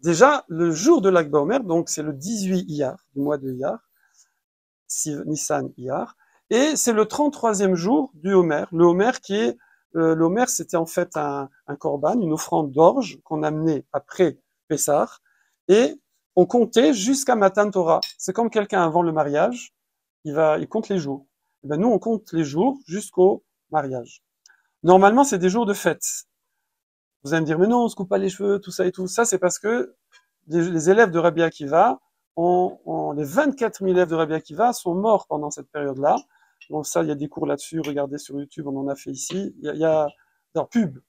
déjà, le jour de Lag BaOmer, donc c'est le 18 Iyar, du mois de Iyar, Nissan Iyar, et c'est le 33e jour du Homer. Le Homer qui est, le Homer c'était en fait un korban, une offrande d'orge qu'on amenait après Pessah, et on comptait jusqu'à Matan Torah. C'est comme quelqu'un avant le mariage, il compte les jours. Et ben nous, on compte les jours jusqu'au mariage. Normalement, c'est des jours de fête. Vous allez me dire, mais non, on se coupe pas les cheveux, tout ça et tout. Ça, c'est parce que les élèves de Rabbi Akiva, les 24 000 élèves de Rabbi Akiva sont morts pendant cette période-là. Donc ça, il y a des cours là-dessus. Regardez sur YouTube, on en a fait ici. Non, pub.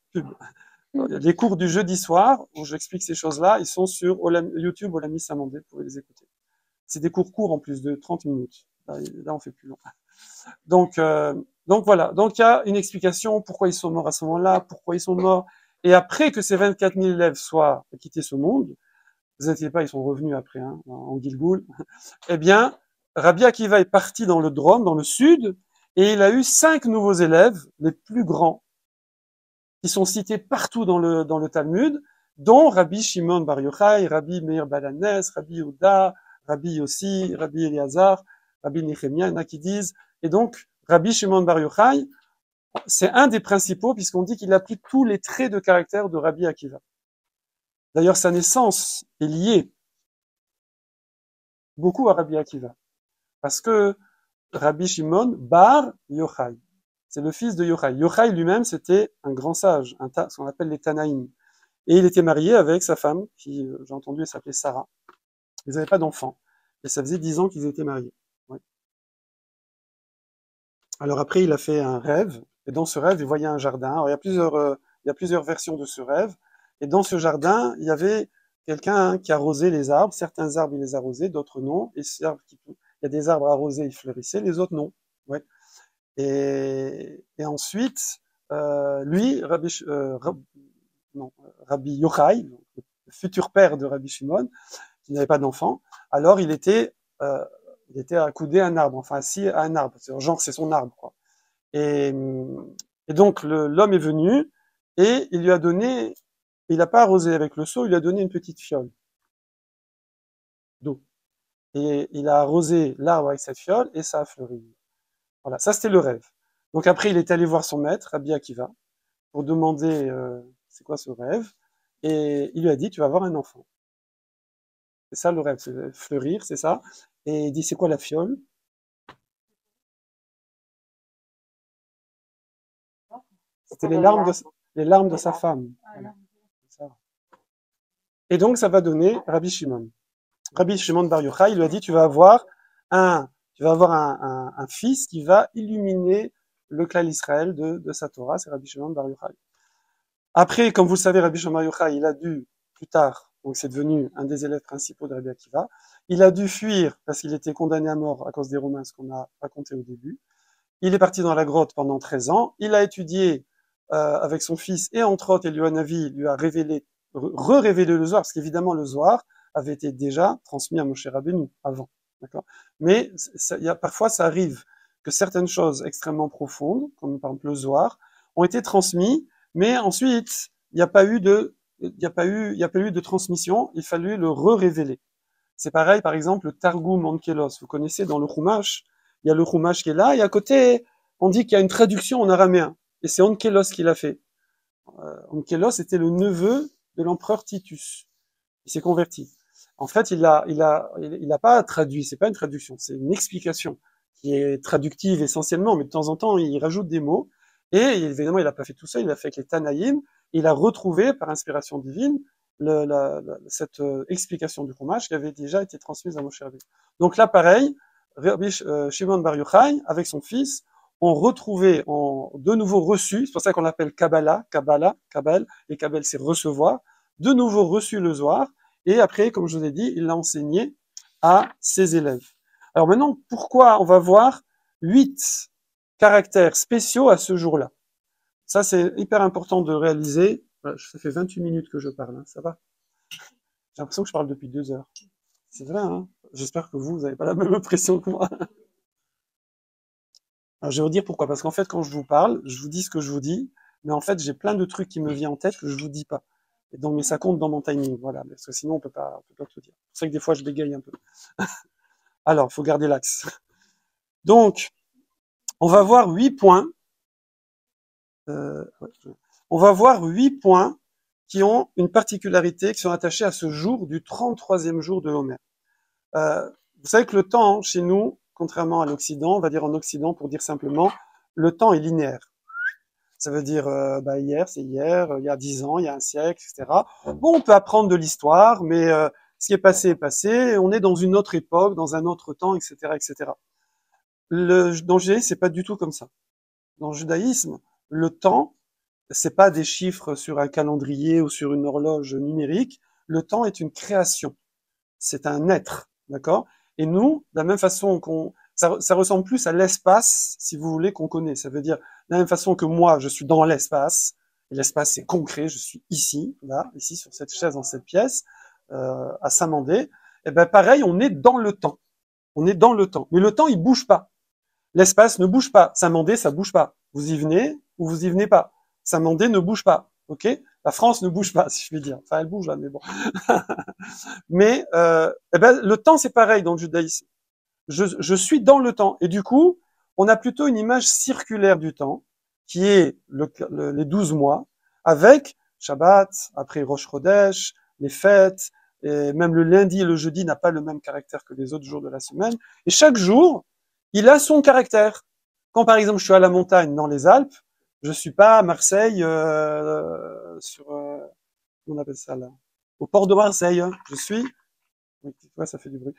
Les cours du jeudi soir, où j'explique ces choses-là, ils sont sur YouTube Olami Samandé, vous pouvez les écouter. C'est des cours courts en plus de 30 minutes. Là on fait plus long. Donc voilà. Donc il y a une explication pourquoi ils sont morts à ce moment-là, pourquoi ils sont morts. Et après que ces 24 000 élèves soient quittés ce monde, vous inquiétez pas, ils sont revenus après, hein, en Gilgoul. Eh bien, Rabbi Akiva est parti dans le Drôme, dans le sud, et il a eu 5 nouveaux élèves, les plus grands, qui sont cités partout dans le Talmud, dont Rabbi Shimon Bar Yochai, Rabbi Meir Balanes, Rabbi Yehuda, Rabbi Yossi, Rabbi Eliezer, Rabbi Nehemiah, il y en a qui disent. Et donc, Rabbi Shimon Bar Yochai, c'est un des principaux, puisqu'on dit qu'il a pris tous les traits de caractère de Rabbi Akiva. D'ailleurs, sa naissance est liée beaucoup à Rabbi Akiva. Parce que Rabbi Shimon Bar Yochai, c'est le fils de Yochai. Yochai lui-même, c'était un grand sage, ce qu'on appelle les Tanaïm. Et il était marié avec sa femme, qui, j'ai entendu, elle s'appelait Sarah. Ils n'avaient pas d'enfants. Et ça faisait 10 ans qu'ils étaient mariés. Ouais. Alors après, il a fait un rêve. Et dans ce rêve, il voyait un jardin. Alors, il y a plusieurs versions de ce rêve. Et dans ce jardin, il y avait quelqu'un qui arrosait les arbres. Certains arbres, il les arrosait, d'autres non. Et il y a des arbres arrosés, ils fleurissaient, les autres non. Ouais. Et ensuite, lui, Rabbi Yochai, le futur père de Rabbi Shimon, qui n'avait pas d'enfant, alors il était accoudé à un arbre, enfin assis à un arbre. Genre, c'est son arbre, quoi. Et, et donc, l'homme est venu et il lui a donné, il n'a pas arrosé avec le seau, il lui a donné une petite fiole d'eau. Et il a arrosé l'arbre avec cette fiole et ça a fleuri. Voilà, ça c'était le rêve. Donc après, il est allé voir son maître, Rabbi Akiva, pour demander c'est quoi ce rêve. Et il lui a dit, tu vas avoir un enfant. C'est ça le rêve, c'est fleurir, c'est ça. Et il dit, c'est quoi la fiole? C'était les larmes de sa femme. Voilà. Et donc, ça va donner Rabbi Shimon. Rabbi Shimon Bar Yochai, il lui a dit, tu vas avoir un fils qui va illuminer le clan Israël de sa Torah, c'est Rabbi Shimon Bar Yochai. Après, comme vous le savez, Rabbi Shimon Bar Yochai, il a dû, plus tard, donc c'est devenu un des élèves principaux de Rabbi Akiva, il a dû fuir parce qu'il était condamné à mort à cause des Romains, ce qu'on a raconté au début. Il est parti dans la grotte pendant 13 ans. Il a étudié avec son fils et entre autres, Eliyahu lui a révélé, re-révélé le Zohar, parce qu'évidemment le Zohar avait été déjà transmis à Moshe Rabbeinu avant, d'accord. Mais parfois ça arrive que certaines choses extrêmement profondes, comme par exemple le Zohar, ont été transmises, mais ensuite il n'y a pas eu de transmission. Il fallut le re-révéler. C'est pareil, par exemple, le Targum Onkelos. Vous connaissez dans le Chumash, il y a le Chumash qui est là, et à côté, on dit qu'il y a une traduction en araméen. Et c'est Onkelos qui l'a fait. Onkelos était le neveu de l'empereur Titus. Il s'est converti. En fait, il a pas traduit, c'est pas une traduction, c'est une explication qui est traductive essentiellement, mais de temps en temps, il rajoute des mots. Et évidemment, il a pas fait tout seul, il a fait avec les Tanaïm. Il a retrouvé, par inspiration divine, cette explication du Chumash qui avait déjà été transmise à Moshe Rabbeinu. Donc là, pareil, Shimon Bar Yochai, avec son fils, ont retrouvé, ont de nouveau reçu, c'est pour ça qu'on l'appelle Kabbalah, et Kabbal c'est recevoir, de nouveau reçu le Zohar, et après, comme je vous ai dit, il l'a enseigné à ses élèves. Alors maintenant, pourquoi on va voir 8 caractères spéciaux à ce jour-là? Ça, c'est hyper important de réaliser. Voilà, ça fait 28 minutes que je parle, hein, ça va? J'ai l'impression que je parle depuis 2 heures. C'est vrai, hein? J'espère que vous n'avez pas la même impression que moi. Alors, je vais vous dire pourquoi. Parce qu'en fait, quand je vous parle, je vous dis ce que je vous dis, mais en fait, j'ai plein de trucs qui me viennent en tête que je vous dis pas. Et donc, mais ça compte dans mon timing, voilà, parce que sinon on peut pas tout dire. C'est pour ça que des fois je bégaye un peu. Alors, il faut garder l'axe. Donc, on va voir 8 points. Ouais, on va voir 8 points qui ont une particularité, qui sont attachés à ce jour du 33e jour de Homer. Vous savez que le temps, chez nous, contrairement à l'Occident, on va dire en Occident pour dire simplement, le temps est linéaire. Ça veut dire, hier, c'est hier, il y a 10 ans, il y a un siècle, etc. Bon, on peut apprendre de l'histoire, mais ce qui est passé, on est dans une autre époque, dans un autre temps, etc., etc. Dans le judaïsme, c'est pas du tout comme ça. Dans le judaïsme, le temps, c'est pas des chiffres sur un calendrier ou sur une horloge numérique. Le temps est une création. C'est un être, d'accord? Et nous, de la même façon ça ressemble plus à l'espace, si vous voulez, qu'on connaît. Ça veut dire, de la même façon que moi, je suis dans l'espace, et l'espace c'est concret, je suis ici, là, ici sur cette chaise, dans cette pièce, à Saint-Mandé. Et ben pareil, on est dans le temps. On est dans le temps. Mais le temps, il bouge pas. L'espace ne bouge pas. Saint-Mandé, ça bouge pas. Vous y venez ou vous y venez pas. Saint-Mandé ne bouge pas. Ok? La France ne bouge pas, si je puis dire. Enfin, elle bouge là, mais bon. Mais le temps, c'est pareil dans le judaïsme. Je suis dans le temps. Et du coup, on a plutôt une image circulaire du temps, qui est les 12 mois, avec Shabbat, après Rosh Chodesh, les fêtes, et même le lundi et le jeudi n'a pas le même caractère que les autres jours de la semaine. Et chaque jour, il a son caractère. Quand par exemple je suis à la montagne dans les Alpes, je suis pas à Marseille on appelle ça là, au port de Marseille. Hein. Je suis, oui, ouais, ça fait du bruit.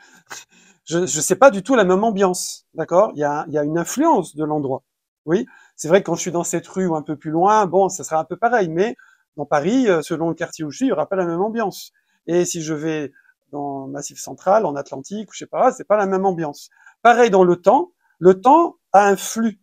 Je sais pas du tout la même ambiance, d'accord. Il y a une influence de l'endroit. Oui, c'est vrai que quand je suis dans cette rue ou un peu plus loin, bon, ça sera un peu pareil. Mais dans Paris, selon le quartier où je suis, il y aura pas la même ambiance. Et si je vais dans le Massif Central, en Atlantique, ou je sais pas, c'est pas la même ambiance. Pareil dans le temps a un flux.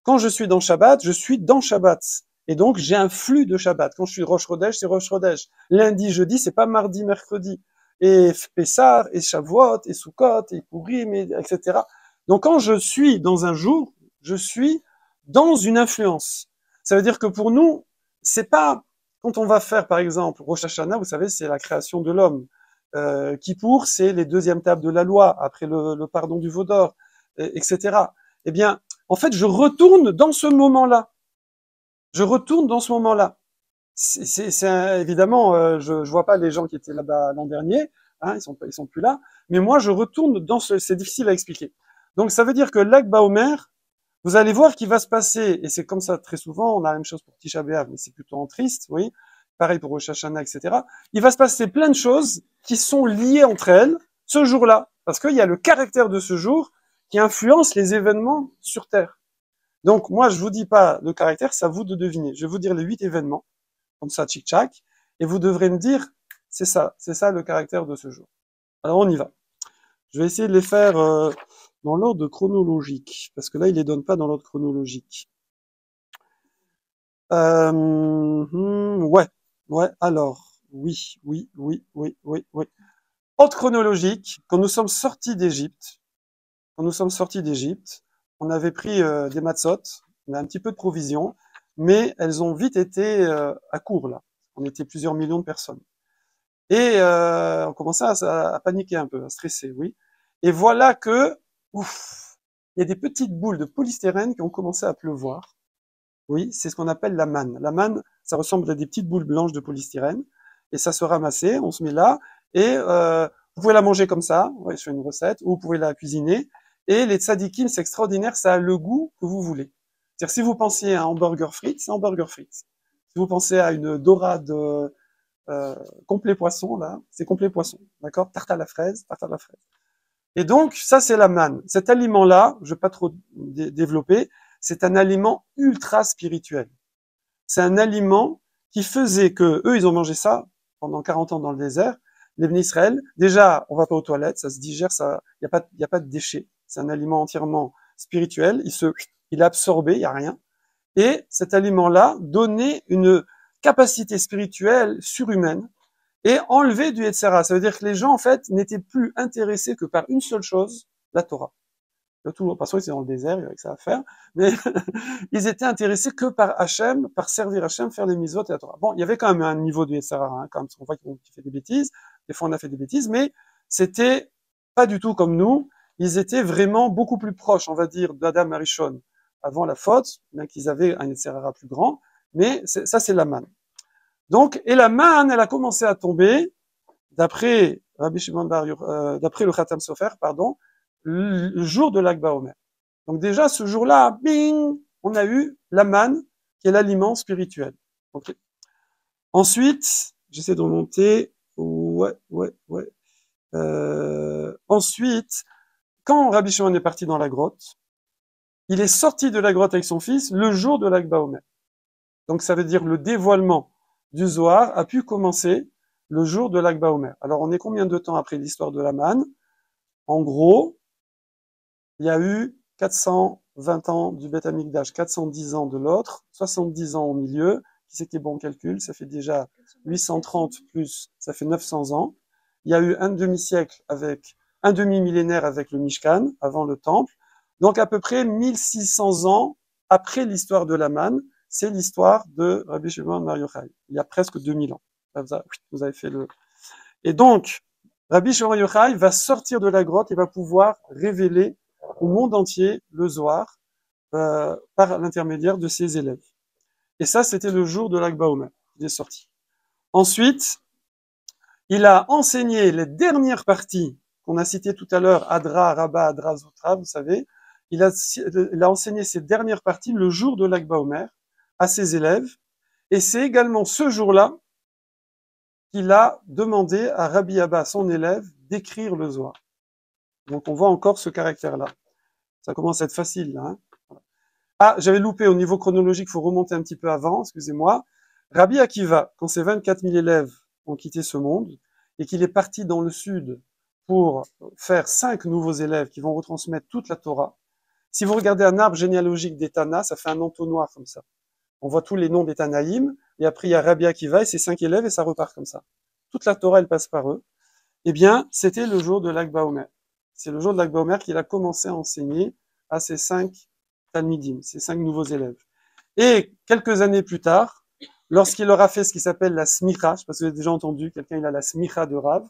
Quand je suis dans Shabbat, je suis dans Shabbat. Et donc, j'ai un flux de Shabbat. Quand je suis Rosh Chodesh, c'est Rosh Chodesh. Lundi, jeudi, c'est pas mardi, mercredi. Et Pessah, et Shavuot, et Sukkot, et Purim, etc. Donc, quand je suis dans un jour, je suis dans une influence. Ça veut dire que pour nous, c'est pas, quand on va faire, par exemple, Rosh Hashanah, vous savez, c'est la création de l'homme. Kippour, c'est les deuxièmes tables de la loi, après le pardon du veau d'or, etc. Eh bien, en fait, je retourne dans ce moment-là. Je retourne dans ce moment-là. Évidemment, je vois pas les gens qui étaient là-bas l'an dernier, hein, ils sont plus là. Mais moi, je retourne dans c'est difficile à expliquer. Donc, ça veut dire que l'Ag Baomer, vous allez voir qu'il va se passer, et c'est comme ça très souvent, on a la même chose pour Tisha B'Av, mais c'est plutôt en triste, oui. Pareil pour Rosh Hashanah, etc. Il va se passer plein de choses qui sont liées entre elles ce jour-là, parce qu'il y a le caractère de ce jour qui influence les événements sur Terre. Donc, moi, je vous dis pas le caractère, c'est à vous de deviner. Je vais vous dire les 8 événements, comme ça, tchic-tchac, et vous devrez me dire, c'est ça le caractère de ce jour. Alors, on y va. Je vais essayer de les faire dans l'ordre chronologique, parce que là, il les donne pas dans l'ordre chronologique. Ouais, alors, oui. Ordre chronologique, quand nous sommes sortis d'Égypte, on avait pris des matzot, on a un petit peu de provisions, mais elles ont vite été à court là. On était plusieurs millions de personnes. Et on commençait à paniquer un peu, à stresser, oui. Et voilà que, ouf, il y a des petites boules de polystyrène qui ont commencé à pleuvoir. Oui, c'est ce qu'on appelle la manne. La manne, ça ressemble à des petites boules blanches de polystyrène, et ça se ramassait, on se met là, et vous pouvez la manger comme ça, ouais, sur une recette, ou vous pouvez la cuisiner. Et les tzadikim, c'est extraordinaire, ça a le goût que vous voulez. C'est-à-dire, si vous pensez à un hamburger frites, c'est hamburger frites. Si vous pensez à une dorade complet poisson, là, c'est complet poisson. D'accord? Tarte à la fraise, tarte à la fraise. Et donc, ça, c'est la manne. Cet aliment-là, je vais pas trop développer, c'est un aliment ultra spirituel. C'est un aliment qui faisait que, eux, ils ont mangé ça pendant 40 ans dans le désert. Les Bnei Israël, déjà, on va pas aux toilettes, ça se digère, ça, y a pas de déchets. C'est un aliment entièrement spirituel. Il est absorbé, il y a rien. Et cet aliment-là donnait une capacité spirituelle surhumaine et enlevé du Yetzirah. Ça veut dire que les gens, en fait, n'étaient plus intéressés que par une seule chose, la Torah. Toujours, parce qu'ils étaient dans le désert, il y avait que ça à faire, mais ils étaient intéressés que par Hachem, par servir Hachem, faire les mitzvot et la Torah. Bon, il y avait quand même un niveau de Yetzer Hara, hein, quand même, parce qu'on voit qu'ils fait des bêtises, des fois on a fait des bêtises, mais c'était pas du tout comme nous, ils étaient vraiment beaucoup plus proches, on va dire, d'Adam Arishon avant la faute, bien qu'ils avaient un Yetzer Hara plus grand, mais ça c'est la manne. Donc, et la manne, elle a commencé à tomber, d'après Rabbi Shimon d'après le Khatam Sofer, pardon, le jour de l'Akba Omer. Donc déjà, ce jour-là, bing, on a eu la manne, qui est l'aliment spirituel. Okay. Ensuite, j'essaie de remonter. Ouais. Ensuite, quand Rabbi Shimon est parti dans la grotte, il est sorti de la grotte avec son fils le jour de l'Akba Omer. Donc ça veut dire le dévoilement du Zohar a pu commencer le jour de l'Akba Omer. Alors on est combien de temps après l'histoire de la manne? En gros, il y a eu 420 ans du Beth Amikdash, 410 ans de l'autre, 70 ans au milieu. Qui c'est qui est bon calcul? Ça fait déjà 830 plus, ça fait 900 ans. Il y a eu un demi-siècle avec, un demi-millénaire avec le Mishkan, avant le temple. Donc à peu près 1600 ans après l'histoire de la manne, c'est l'histoire de Rabbi Shimon Bar Yochai. Il y a presque 2000 ans. Vous avez fait le... Et donc, Rabbi Shimon Bar Yochai va sortir de la grotte et va pouvoir révéler au monde entier le Zohar par l'intermédiaire de ses élèves. Et ça, c'était le jour de l'Akba Omer. Il est sorti. Ensuite, il a enseigné les dernières parties qu'on a citées tout à l'heure, Adra, Rabba, Adra, Zutra, vous savez. Il a enseigné ces dernières parties le jour de l'Akba Omer à ses élèves. Et c'est également ce jour-là qu'il a demandé à Rabbi Abba, son élève, d'écrire le Zohar. Donc on voit encore ce caractère-là. Ça commence à être facile, là. Hein. Ah, j'avais loupé au niveau chronologique, il faut remonter un petit peu avant, excusez-moi. Rabbi Akiva, quand ses 24 000 élèves ont quitté ce monde, et qu'il est parti dans le sud pour faire 5 nouveaux élèves qui vont retransmettre toute la Torah, si vous regardez un arbre généalogique des Tana, ça fait un entonnoir comme ça. On voit tous les noms des Tanaïm, et après il y a Rabbi Akiva et ses 5 élèves, et ça repart comme ça. Toute la Torah, elle passe par eux. Eh bien, c'était le jour de l'Akba Omer. C'est le jour de l'Akba Omer qu'il a commencé à enseigner à ses 5 Talmidim, ces 5 nouveaux élèves. Et quelques années plus tard, lorsqu'il leur a fait ce qui s'appelle la smicha, je sais pas si vous avez déjà entendu, quelqu'un il a la smicha de Rav,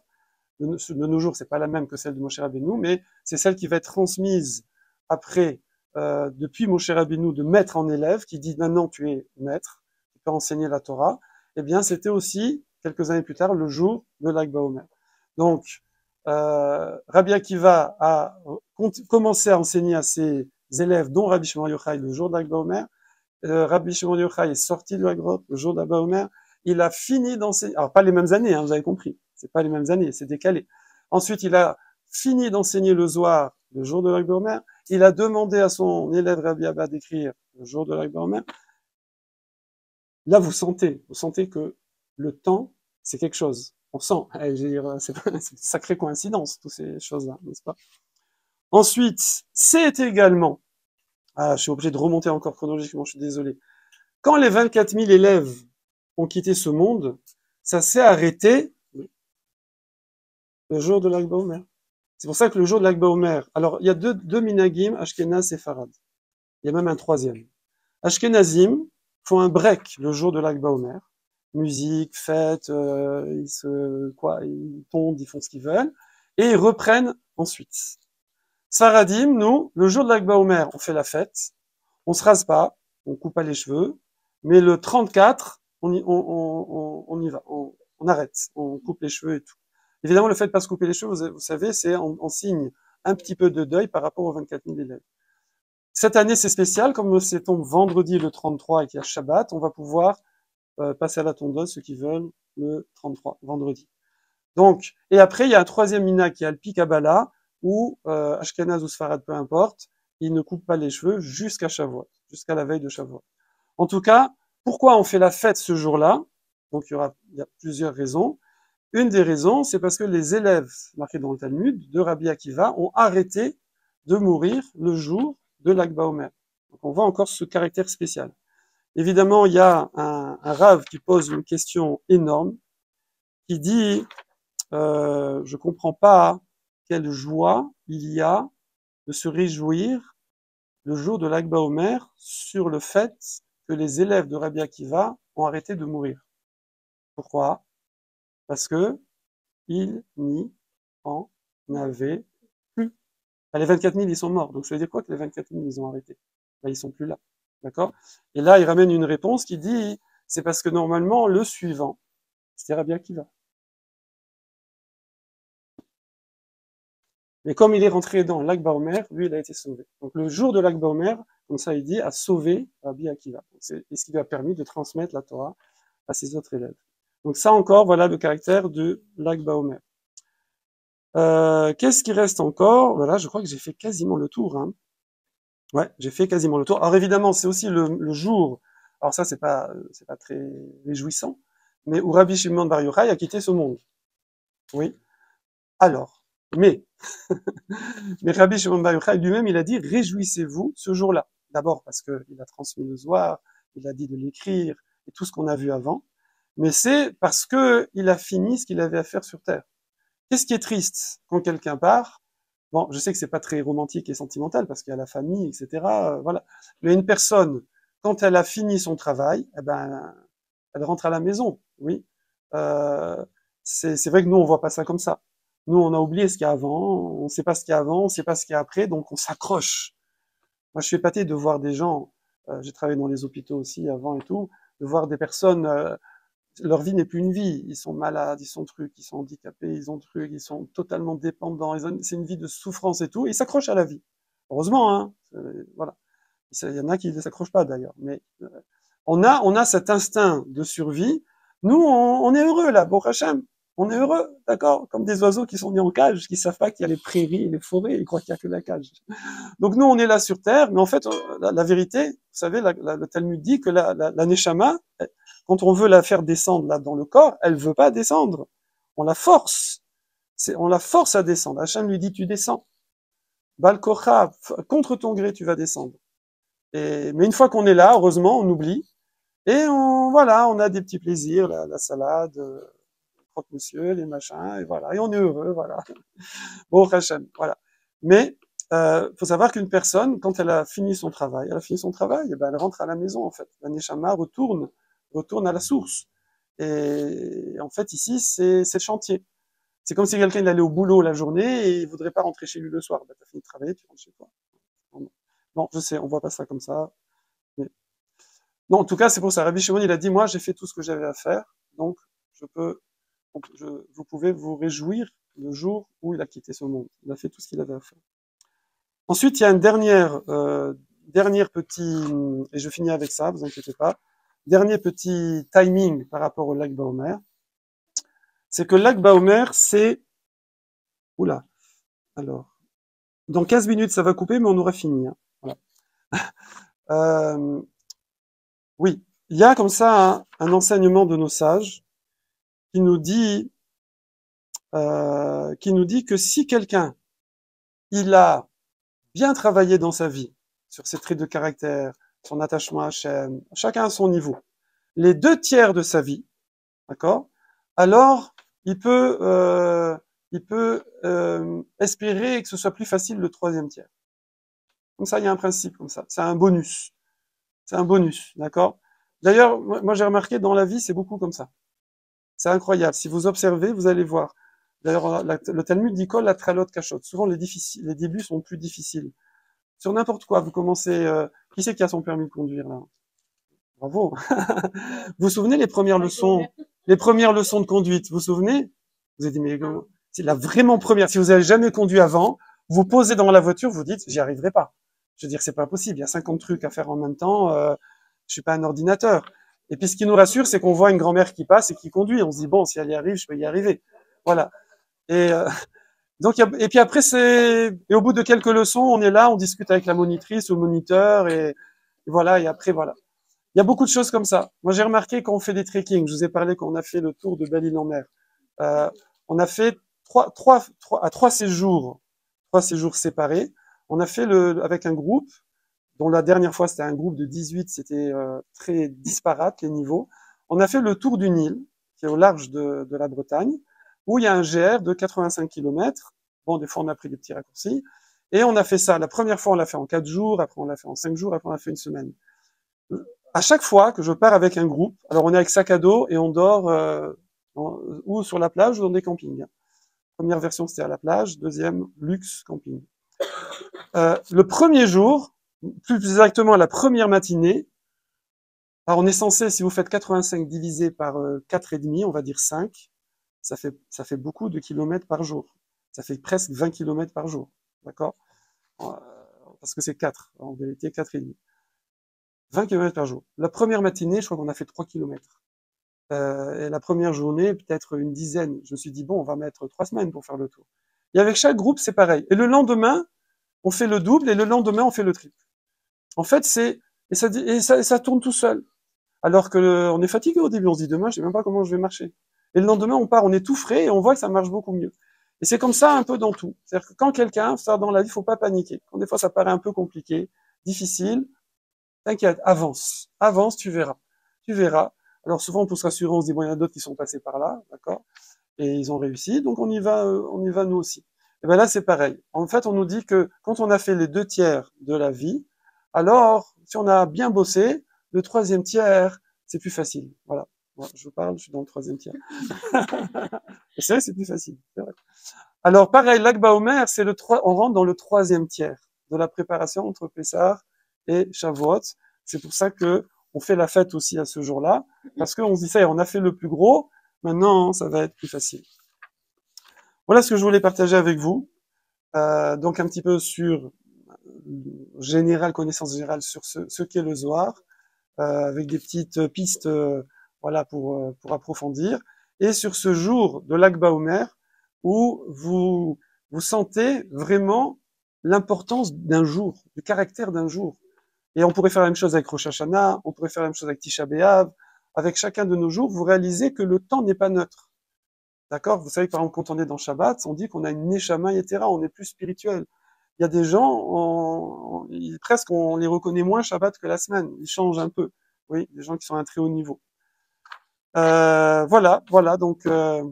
de nos jours c'est pas la même que celle de Moshe Rabbeinu, mais c'est celle qui va être transmise après, depuis Moshe Rabbeinu, de maître en élève, qui dit maintenant tu es maître, tu peux enseigner la Torah, eh bien c'était aussi, quelques années plus tard, le jour de l'Akba Omer. Donc, Rabbi Akiva a commencé à enseigner à ses élèves, dont Rabbi Shimon Yochai, le jour d'Akba Omer. Rabbi Shimon Yochai est sorti de la grotte le jour d'Akba Omer. Il a fini d'enseigner, alors pas les mêmes années, hein, vous avez compris, c'est pas les mêmes années, c'est décalé. Ensuite, il a fini d'enseigner le Zohar le jour de l'Akba Omer. Il a demandé à son élève Rabbi Abba d'écrire le jour de l'Akba Omer. Là, vous sentez que le temps, c'est quelque chose. On sent, c'est une sacrée coïncidence, toutes ces choses-là, n'est-ce pas? Ensuite, c'est également, je suis obligé de remonter encore chronologiquement, je suis désolé. Quand les 24 000 élèves ont quitté ce monde, ça s'est arrêté le jour de l'Akba Omer. C'est pour ça que le jour de l'Akba Omer, alors il y a deux minagim, Ashkenaz et Farad. Il y a même un troisième. Ashkenazim font un break le jour de l'Akba Omer. Musique, fête, ils tondent, ils font ce qu'ils veulent, et ils reprennent ensuite. Sfaradim, nous, le jour de l'Akba Omer, on fait la fête, on se rase pas, on coupe pas les cheveux, mais le 34, on y va, on arrête, on coupe les cheveux et tout. Évidemment, le fait de pas se couper les cheveux, vous savez, c'est en signe un petit peu de deuil par rapport aux 24 000 élèves. Cette année, c'est spécial, comme c'est tombe vendredi le 33 et qu'il y a Shabbat, on va pouvoir passer à la tondeuse, ceux qui veulent, le 33, vendredi. Donc, et après, il y a un troisième mina qui est Alpi Kabbalah, où Ashkenaz ou Sfarad, peu importe, ils ne coupent pas les cheveux jusqu'à Shavuot, jusqu'à la veille de Shavuot. En tout cas, pourquoi on fait la fête ce jour-là? Donc, il y a plusieurs raisons. Une des raisons, c'est parce que les élèves, marqués dans le Talmud, de Rabbi Akiva, ont arrêté de mourir le jour de l'Akba Omer. Donc, on voit encore ce caractère spécial. Évidemment, il y a un Rav qui pose une question énorme, qui dit, je comprends pas quelle joie il y a de se réjouir le jour de l'Akba Omer sur le fait que les élèves de Rabbi Akiva ont arrêté de mourir. Pourquoi? Parce que il n'y en avait plus. Ben, les 24 000, ils sont morts. Donc ça veut dire quoi que les 24 000, ils ont arrêté? Ben, ils sont plus là. D'accord? Et là, il ramène une réponse qui dit, c'est parce que normalement, le suivant, c'était Rabbi Akiva. Mais comme il est rentré dans l'Akba Omer, lui, il a été sauvé. Donc le jour de l'Akba Omer, comme ça il dit, a sauvé Rabbi Akiva. C'est ce qui lui a permis de transmettre la Torah à ses autres élèves. Donc ça encore, voilà le caractère de l'Akba Omer. Qu'est-ce qui reste encore? Voilà, je crois que j'ai fait quasiment le tour. Hein. Ouais, j'ai fait quasiment le tour. Alors évidemment, c'est aussi le jour. Alors ça, c'est pas très réjouissant, mais où Rabbi Shimon Bar Yochai a quitté ce monde. Oui. Alors, mais Rabbi Shimon Bar Yochai lui-même, il a dit réjouissez-vous ce jour-là. D'abord parce que il a transmis le Zohar, il a dit de l'écrire et tout ce qu'on a vu avant, mais c'est parce que il a fini ce qu'il avait à faire sur terre. Qu'est-ce qui est triste quand quelqu'un part? Bon, je sais que c'est pas très romantique et sentimental parce qu'il y a la famille, etc. Voilà. Mais une personne, quand elle a fini son travail, eh ben, elle rentre à la maison. Oui. Euh, c'est vrai que nous, on voit pas ça comme ça. Nous, on a oublié ce qu'il y a avant, on sait pas ce qu'il y a avant, on sait pas ce qu'il y a après, donc on s'accroche. Moi, je suis épaté de voir des gens. J'ai travaillé dans les hôpitaux aussi avant et tout, de voir des personnes. Leur vie n'est plus une vie. Ils sont malades, ils sont trucs, ils sont handicapés, ils ont trucs, ils sont totalement dépendants. C'est une vie de souffrance et tout. Et ils s'accrochent à la vie. Heureusement, hein. Voilà. Il y en a qui ne s'accrochent pas d'ailleurs. Mais on a cet instinct de survie. Nous, on est heureux là, Baruch Hashem. On est heureux, d'accord? Comme des oiseaux qui sont mis en cage, qui savent pas qu'il y a les prairies et les forêts, ils croient qu'il y a que la cage. Donc nous, on est là sur Terre, mais en fait, la vérité, vous savez, le Talmud dit que la Neshama, quand on veut la faire descendre là dans le corps, elle veut pas descendre. On la force. On la force à descendre. Hachem lui dit, tu descends. Bal Kocha, contre ton gré, tu vas descendre. Mais une fois qu'on est là, heureusement, on oublie. Et voilà, on a des petits plaisirs, la salade, croque-monsieur, les machins, et voilà. Et on est heureux, voilà. Bon, Hachem, voilà. Mais, faut savoir qu'une personne, quand elle a fini son travail, et ben, elle rentre à la maison, en fait. La Neshama retourne à la source. Et en fait, ici, c'est le chantier. C'est comme si quelqu'un il allait au boulot la journée et il voudrait pas rentrer chez lui le soir. Ben, t'as fini de travailler, tu rentres chez toi. Non, je sais, on voit pas ça comme ça. Mais... Non, en tout cas, c'est pour ça. Rabbi Shimon, il a dit, moi, j'ai fait tout ce que j'avais à faire, donc vous pouvez vous réjouir le jour où il a quitté ce monde. Il a fait tout ce qu'il avait à faire. Ensuite, il y a une dernière petit, et je finis avec ça, vous inquiétez pas. Dernier petit timing par rapport au lac Baomer. C'est que le lac Baomer, c'est, oula, alors, dans 15 minutes, ça va couper, mais on aura fini, hein. Voilà. Oui, il y a comme ça un enseignement de nos sages qui nous dit que si quelqu'un il a bien travaillé dans sa vie sur ses traits de caractère, son attachement à Hachem, chacun à son niveau, les 2 tiers de sa vie, d'accord, alors il peut espérer que ce soit plus facile le 3e tiers. Comme ça, il y a un principe comme ça. C'est un bonus. C'est un bonus, d'accord? D'ailleurs, moi j'ai remarqué dans la vie, c'est beaucoup comme ça. C'est incroyable. Si vous observez, vous allez voir. D'ailleurs, le Talmud dit kol la tralot kashot. Souvent, les débuts sont plus difficiles. Sur n'importe quoi, vous commencez. Qui c'est qui a son permis de conduire là? Bravo. Vous vous souvenez les premières leçons de conduite? Vous vous souvenez? Vous avez dit mais c'est la vraiment première. Si vous avez jamais conduit avant, vous posez dans la voiture, vous dites j'y arriverai pas. Je veux dire c'est pas possible. Il y a 50 trucs à faire en même temps. Je suis pas un ordinateur. Et puis ce qui nous rassure, c'est qu'on voit une grand-mère qui passe et qui conduit. On se dit bon, si elle y arrive, je peux y arriver. Voilà. Et donc et puis après et au bout de quelques leçons, on est là, on discute avec la monitrice ou le moniteur et voilà. Et après voilà. Il y a beaucoup de choses comme ça. Moi j'ai remarqué quand on fait des trekking, je vous ai parlé qu'on a fait le tour de Belle-Île-en-Mer. On a fait trois séjours séparés. On a fait avec un groupe dont la dernière fois c'était un groupe de 18, c'était très disparate les niveaux. On a fait le tour du Nil, qui est au large de la Bretagne, où il y a un GR de 85 km. Bon, des fois on a pris des petits raccourcis. Et on a fait ça. La première fois, on l'a fait en 4 jours, après on l'a fait en 5 jours, après on l'a fait une semaine. À chaque fois que je pars avec un groupe, alors on est avec sac à dos et on dort ou sur la plage ou dans des campings. Première version, c'était à la plage. Deuxième, luxe camping. Le premier jour, plus exactement la première matinée, alors on est censé, si vous faites 85 divisé par 4,5, on va dire 5, ça fait beaucoup de kilomètres par jour. Ça fait presque 20 kilomètres par jour. D'accord? Parce que c'est 4, en vérité 4,5. 20 kilomètres par jour. La première matinée, je crois qu'on a fait 3 kilomètres. Et la première journée, peut-être une dizaine. Je me suis dit, bon, on va mettre 3 semaines pour faire le tour. Et avec chaque groupe, c'est pareil. Et le lendemain, on fait le double, et le lendemain, on fait le triple. En fait, ça tourne tout seul. Alors que on est fatigué au début, on se dit, demain, je sais même pas comment je vais marcher. Et le lendemain, on part, on est tout frais, et on voit que ça marche beaucoup mieux. Et c'est comme ça un peu dans tout. C'est-à-dire que quand quelqu'un, ça dans la vie, faut pas paniquer. Quand des fois ça paraît un peu compliqué, difficile, t'inquiète, avance. Avance, tu verras. Tu verras. Alors souvent, pour se rassurer, on se dit, bon, il y en a d'autres qui sont passés par là, d'accord? Et ils ont réussi, donc on y va nous aussi. Et ben là, c'est pareil. En fait, on nous dit que quand on a fait les 2 tiers de la vie, alors, si on a bien bossé, le 3e tiers, c'est plus facile. Voilà. Moi, je vous parle, je suis dans le 3e tiers. C'est vrai, c'est plus facile. C'est vrai. Alors, pareil, l'Akba Omer, on rentre dans le 3e tiers de la préparation entre Pessah et Shavuot. C'est pour ça que on fait la fête aussi à ce jour-là, parce qu'on se dit ça y est, on a fait le plus gros, maintenant ça va être plus facile. Voilà ce que je voulais partager avec vous. Donc un petit peu sur connaissance générale sur ce qu'est le Zohar, avec des petites pistes, voilà, pour approfondir. Et sur ce jour de l'Akba Omer, où vous sentez vraiment l'importance d'un jour, du caractère d'un jour. Et on pourrait faire la même chose avec Rosh Hashanah, on pourrait faire la même chose avec Tisha B'Av. Avec chacun de nos jours, vous réalisez que le temps n'est pas neutre. D'accord? Vous savez que par exemple, quand on est dans Shabbat, on dit qu'on a une Neshama Yetera, on est plus spirituel. Il y a des gens, presque on les reconnaît moins Shabbat que la semaine. Ils changent un peu. Oui, des gens qui sont à un très haut niveau. Voilà. Donc,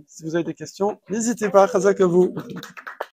si vous avez des questions, n'hésitez pas. Chazak à vous.